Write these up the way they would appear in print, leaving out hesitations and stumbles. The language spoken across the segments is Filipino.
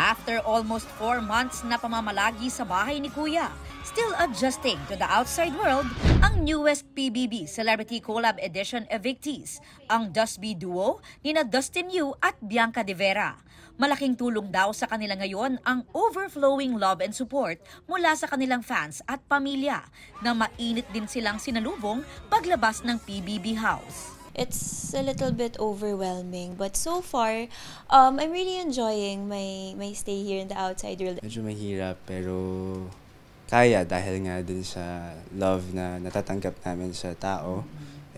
After almost 4 months na pamamalagi sa bahay ni Kuya, still adjusting to the outside world, ang newest PBB Celebrity Collab Edition evictees, ang Dusby Duo nina Dustin Yu at Bianca De Vera. Malaking tulong daw sa kanila ngayon ang overflowing love and support mula sa kanilang fans at pamilya na mainit din silang sinalubong paglabas ng PBB house. It's a little bit overwhelming, but so far, I'm really enjoying my stay here in the outside world. Medyo mahirap pero kaya dahil nga din sa love na natatanggap namin sa tao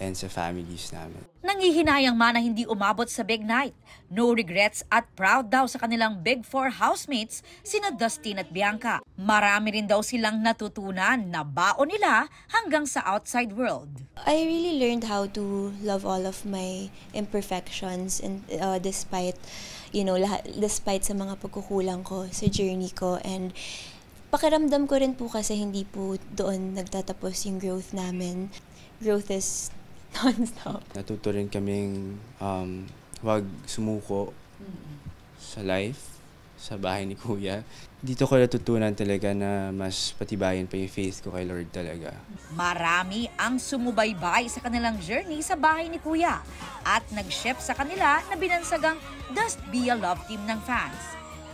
and sa families namin. Nangihinayang man na hindi umabot sa big night. No regrets at proud daw sa kanilang Big Four housemates, sina Dustin at Bianca. Marami rin daw silang natutunan na baon nila hanggang sa outside world. I really learned how to love all of my imperfections and despite sa mga pagkukulang ko sa journey ko, and pakiramdam ko rin po kasi hindi po doon nagtatapos yung growth namin. Growth is non-stop. Natuto rin kaming huwag sumuko sa life, sa bahay ni Kuya. Dito ko natutunan talaga na mas patibayin pa yung faith ko kay Lord talaga. Marami ang sumubaybay sa kanilang journey sa bahay ni Kuya at nag-ship sa kanila na binansagang Just Be a Love Team ng fans.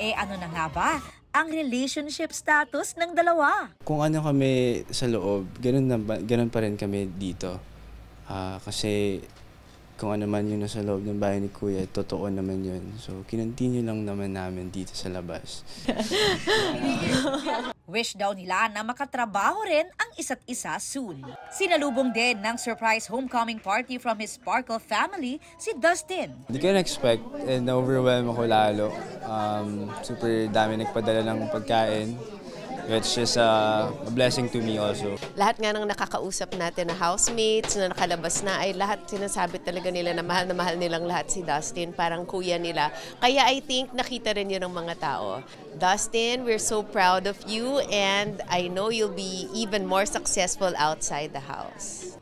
Ano na nga ba ang relationship status ng dalawa? Kung ano kami sa loob, ganun pa rin kami dito. Kasi kung ano man yun nasa loob ng bahay ni Kuya, totoo naman yun. So, kinontinue lang naman namin dito sa labas. Wish daw nila na makatrabaho rin ang isa't isa soon. Sinalubong din ng surprise homecoming party from his Sparkle family si Dustin. Hindi ko na-expect and na-overwhelm ako lalo. Super dami nagpadala ng pagkain. It's just a blessing to me also. Lahat nga ng nakakausap natin na housemates na nakalabas na ay lahat sinasabi talaga nila na mahal nilang lahat si Dustin, parang kuya nila. Kaya I think nakita rin yun ng mga tao. Dustin, we're so proud of you and I know you'll be even more successful outside the house.